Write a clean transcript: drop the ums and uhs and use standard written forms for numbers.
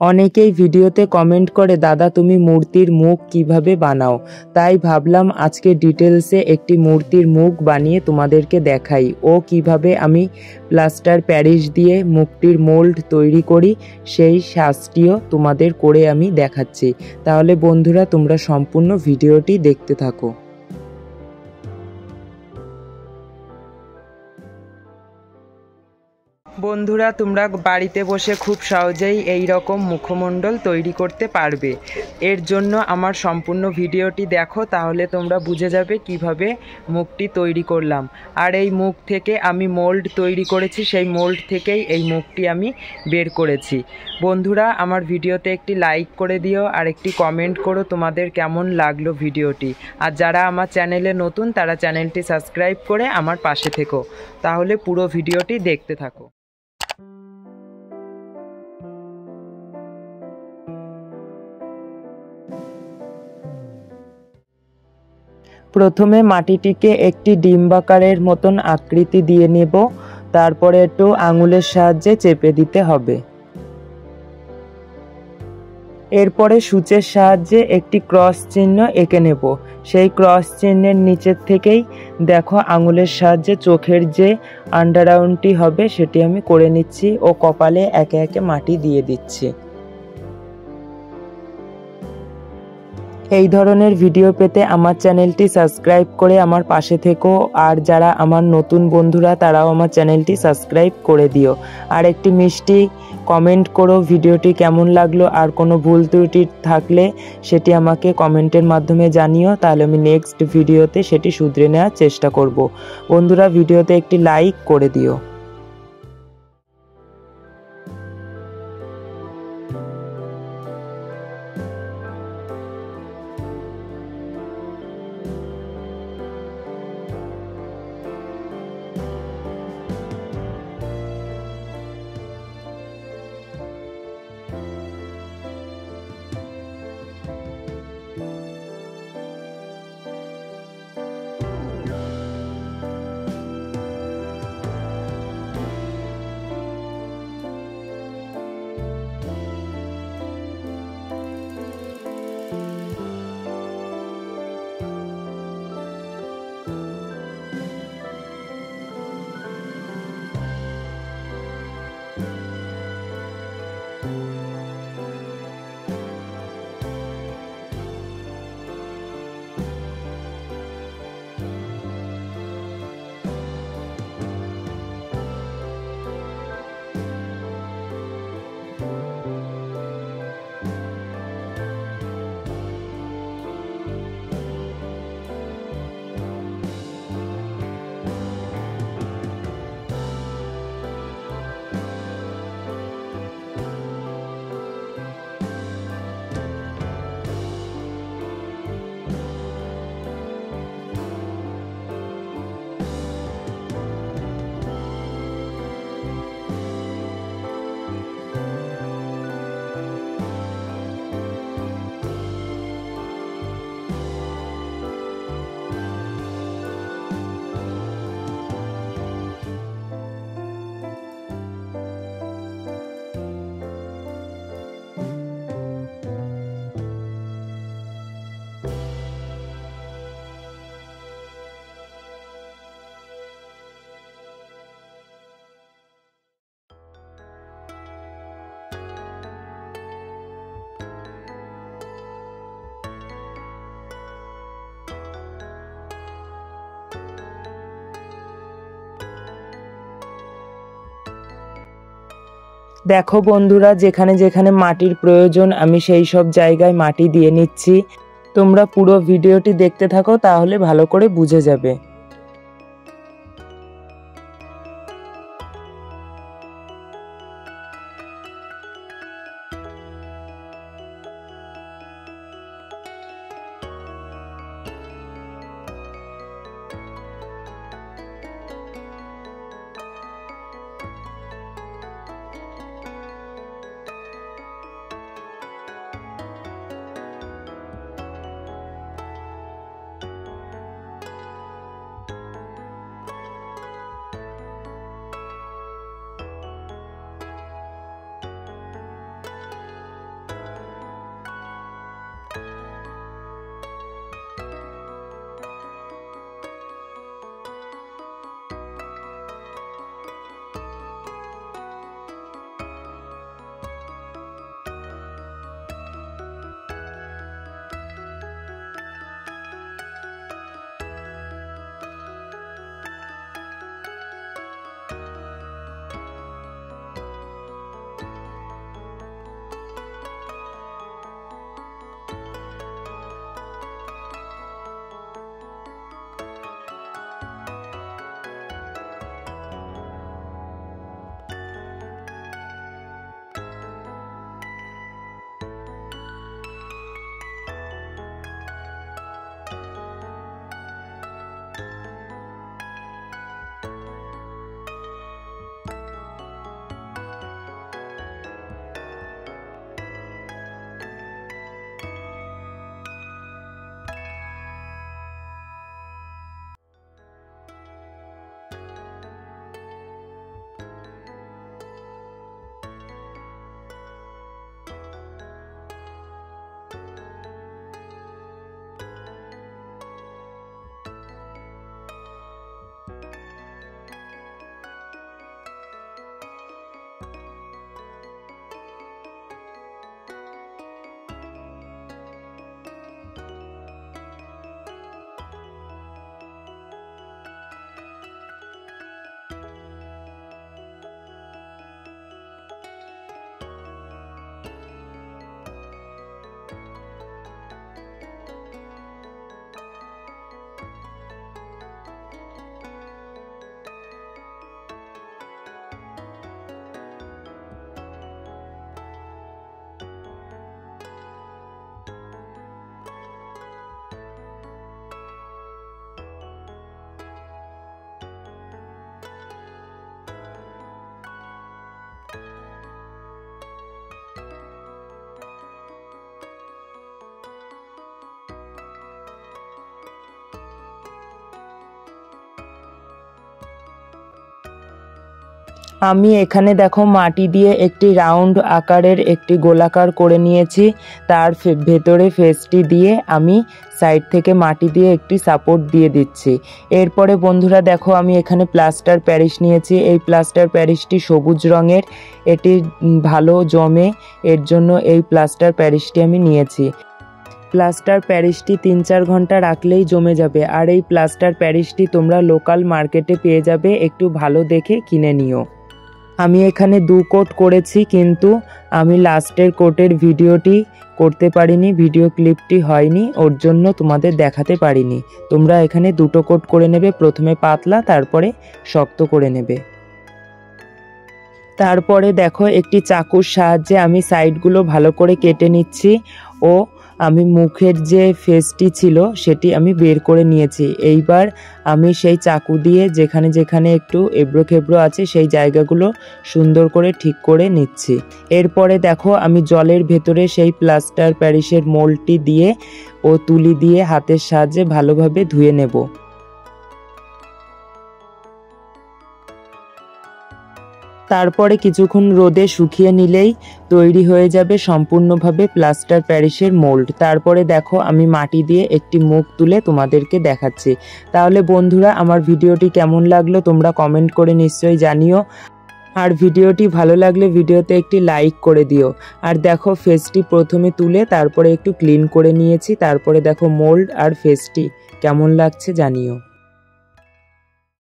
অনেকেই ভিডিওতে কমেন্ট করে, দাদা তুমি মূর্তির মুখ কিভাবে বানাও। তাই ভাবলাম আজকে ডিটেলসে একটি মূর্তির মুখ বানিয়ে তোমাদেরকে দেখাই, ও কিভাবে আমি প্লাস্টার প্যারিস দিয়ে মুখটির মোল্ড তৈরি করি সেই কাজটিও তোমাদের করে আমি দেখাচ্ছি। তাহলে বন্ধুরা তোমরা সম্পূর্ণ ভিডিওটি দেখতে থাকো। বন্ধুরা তোমরা বাড়িতে বসে খুব সহজেই এই রকম মুখমণ্ডল তৈরি করতে পারবে। এর জন্য আমার সম্পূর্ণ ভিডিওটি দেখো, তাহলে তোমরা বুঝে যাবে কিভাবে মুখটি তৈরি করলাম। আর এই মুখ থেকে আমি মোল্ড তৈরি করেছি, সেই মোল্ড থেকেই এই মুখটি আমি বের করেছি। বন্ধুরা আমার ভিডিওতে একটি লাইক করে দিও আর একটি কমেন্ট করো তোমাদের কেমন লাগলো ভিডিওটি। আর যারা আমার চ্যানেলে নতুন তারা চ্যানেলটি সাবস্ক্রাইব করে আমার পাশে থেকো। তাহলে পুরো ভিডিওটি দেখতে থাকো। প্রথমে মাটিটিকে একটি ডিম্বাকারের মতন আকৃতি দিয়ে নেব, তারপরে একটু আঙুলের সাহায্যে চেপে দিতে হবে। এরপরে সূচের সাহায্যে একটি ক্রস চিহ্ন এঁকে নেব। সেই ক্রস চিহ্নের নিচের থেকেই দেখো আঙুলের সাহায্যে চোখের যে আন্ডারআউন্ডটি হবে সেটি আমি করে নিচ্ছি ও কপালে একে একে মাটি দিয়ে দিচ্ছি। এই ধরনের ভিডিও পেতে আমার চ্যানেলটি সাবস্ক্রাইব করে আমার পাশে থেকো। আর যারা আমার নতুন বন্ধুরা তারাও আমার চ্যানেলটি সাবস্ক্রাইব করে দিও। আর একটি মিষ্টি কমেন্ট করো ভিডিওটি কেমন লাগলো, আর কোনো ভুল ত্রুটি থাকলে সেটি আমাকে কমেন্টের মাধ্যমে জানিও, তাহলে আমি নেক্সট ভিডিওতে সেটি শুধরে নেওয়ার চেষ্টা করব। বন্ধুরা ভিডিওতে একটি লাইক করে দিও। দেখো বন্ধুরা যেখানে যেখানে মাটির প্রয়োজন আমি সেই সব জায়গায় মাটি দিয়ে নিচ্ছি। তোমরা পুরো ভিডিওটি দেখতে থাকো, তাহলে ভালো করে বুঝে যাবে। আমি এখানে দেখো মাটি দিয়ে একটি রাউন্ড আকারের একটি গোলাকার করে নিয়েছি। তার ভেতরে ফেসটি দিয়ে আমি সাইড থেকে মাটি দিয়ে একটি সাপোর্ট দিয়ে দিচ্ছি। এরপরে বন্ধুরা দেখো আমি এখানে প্লাস্টার প্যারিস নিয়েছি। এই প্লাস্টার প্যারিসটি সবুজ রঙের, এটি ভালো জমে, এর জন্য এই প্লাস্টার প্যারিসটি আমি নিয়েছি। প্লাস্টার প্যারিসটি 3-4 ঘন্টা রাখলেই জমে যাবে। আর এই প্লাস্টার প্যারিসটি তোমরা লোকাল মার্কেটে পেয়ে যাবে, একটু ভালো দেখে কিনে নিও। আমি এখানে 2 কোট করেছি, কিন্তু আমি লাস্টের কোটের ভিডিওটি করতে পারিনি, ভিডিও ক্লিপটি হয়নি, ওর জন্য তোমাদের দেখাতে পারিনি। তোমরা এখানে 2টো কোট করে নেবে, প্রথমে পাতলা তারপরে শক্ত করে নেবে। তারপরে দেখো একটি চাকুর সাহায্যে আমি সাইডগুলো ভালো করে কেটে নিচ্ছি ও আমি মুখের যে ফেসটি ছিল সেটি আমি বের করে নিয়েছি। এইবার আমি সেই চাকু দিয়ে যেখানে যেখানে একটু এবড়ো খেবড়ো আছে সেই জায়গাগুলো সুন্দর করে ঠিক করে নিচ্ছি। এরপরে দেখো আমি জলের ভেতরে সেই প্লাস্টার প্যারিসের মোল্ডটি দিয়ে ও তুলি দিয়ে হাতের সাহায্যে ভালোভাবে ধুয়ে নেব। তারপরে কিছুক্ষণ রোদে শুকিয়ে নিলেই তৈরি হয়ে যাবে সম্পূর্ণভাবে প্লাস্টার প্যারিসের মোল্ড। তারপরে দেখো আমি মাটি দিয়ে একটি মুখ তুলে তোমাদেরকে দেখাচ্ছি। তাহলে বন্ধুরা আমার ভিডিওটি কেমন লাগলো তোমরা কমেন্ট করে নিশ্চয়ই জানিও। আর ভিডিওটি ভালো লাগলে ভিডিওতে একটি লাইক করে দিও। আর দেখো ফেসটি প্রথমে তুলে তারপরে একটু ক্লিন করে নিয়েছি। তারপরে দেখো মোল্ড আর ফেসটি কেমন লাগছে জানিও।